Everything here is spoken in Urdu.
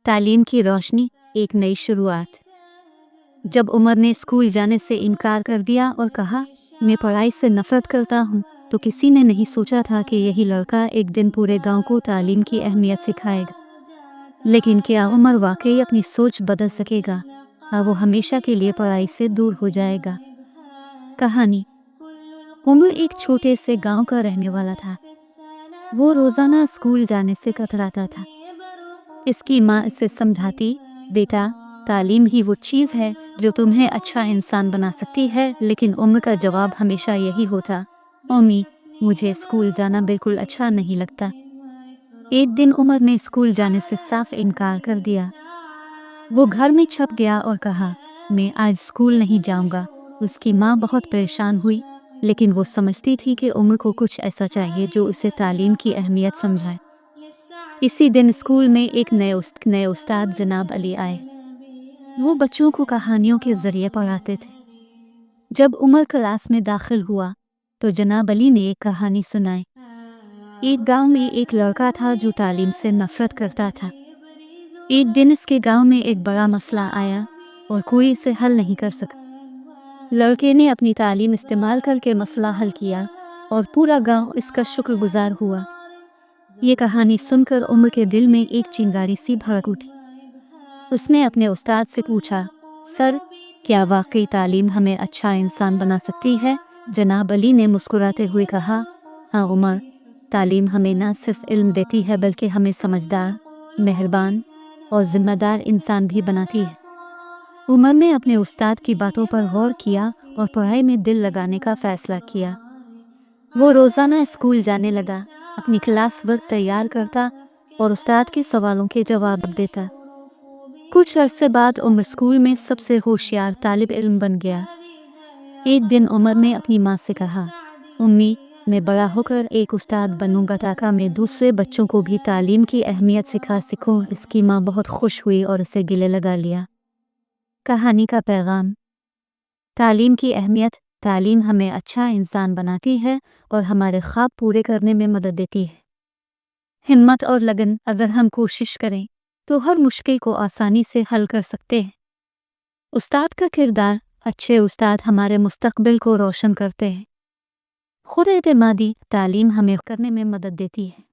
تعلیم کی روشنی، ایک نئی شروعات۔ جب عمر نے اسکول جانے سے انکار کر دیا اور کہا میں پڑھائی سے نفرت کرتا ہوں، تو کسی نے نہیں سوچا تھا کہ یہی لڑکا ایک دن پورے گاؤں کو تعلیم کی اہمیت سکھائے گا۔ لیکن کیا عمر واقعی اپنی سوچ بدل سکے گا؟ وہ ہمیشہ کے لیے پڑھائی سے دور ہو جائے گا۔ کہانی: عمر ایک چھوٹے سے گاؤں کا رہنے والا تھا۔ وہ روزانہ اسکول جانے سے کتراتا تھا۔ اس کی ماں اسے سمجھاتی، بیٹا، تعلیم ہی وہ چیز ہے جو تمہیں اچھا انسان بنا سکتی ہے، لیکن عمر کا جواب ہمیشہ یہی ہوتا، امی، مجھے اسکول جانا بالکل اچھا نہیں لگتا۔ ایک دن عمر نے اسکول جانے سے صاف انکار کر دیا۔ وہ گھر میں چھپ گیا اور کہا، میں آج اسکول نہیں جاؤں گا۔ اس کی ماں بہت پریشان ہوئی، لیکن وہ سمجھتی تھی کہ عمر کو کچھ ایسا چاہیے جو اسے تعلیم کی اہمیت سمجھائے۔ اسی دن اسکول میں ایک نئے استاد جناب علی آئے۔ وہ بچوں کو کہانیوں کے ذریعے پڑھاتے تھے۔ جب عمر کلاس میں داخل ہوا تو جناب علی نے ایک کہانی سنائی۔ ایک گاؤں میں ایک لڑکا تھا جو تعلیم سے نفرت کرتا تھا۔ ایک دن اس کے گاؤں میں ایک بڑا مسئلہ آیا اور کوئی اسے حل نہیں کر سکا۔ لڑکے نے اپنی تعلیم استعمال کر کے مسئلہ حل کیا اور پورا گاؤں اس کا شکر گزار ہوا۔ یہ کہانی سن کر عمر کے دل میں ایک چنگاری سی بھڑک اٹھی۔ اس نے اپنے استاد سے پوچھا، سر، کیا واقعی تعلیم ہمیں اچھا انسان بنا سکتی ہے؟ جناب علی نے مسکراتے ہوئے کہا، ہاں عمر، تعلیم ہمیں نہ صرف علم دیتی ہے بلکہ ہمیں سمجھدار، مہربان اور ذمہ دار انسان بھی بناتی ہے۔ عمر نے اپنے استاد کی باتوں پر غور کیا اور پڑھائی میں دل لگانے کا فیصلہ کیا۔ وہ روزانہ اسکول جانے لگا، اپنی کلاس ورک تیار کرتا اور استاد کے سوالوں کے جواب دیتا۔ کچھ عرصے بعد عمر اسکول میں سب سے ہوشیار طالب علم بن گیا۔ ایک دن عمر نے اپنی ماں سے کہا، امی، میں بڑا ہو کر ایک استاد بنوں گا تاکہ میں دوسرے بچوں کو بھی تعلیم کی اہمیت سکھا سکوں۔ اس کی ماں بہت خوش ہوئی اور اسے گلے لگا لیا۔ کہانی کا پیغام: تعلیم کی اہمیت۔ تعلیم ہمیں اچھا انسان بناتی ہے اور ہمارے خواب پورے کرنے میں مدد دیتی ہے۔ ہمت اور لگن، اگر ہم کوشش کریں تو ہر مشکل کو آسانی سے حل کر سکتے ہیں۔ استاد کا کردار: اچھے استاد ہمارے مستقبل کو روشن کرتے ہیں۔ خود اعتمادی: تعلیم ہمیں کرنے میں مدد دیتی ہے۔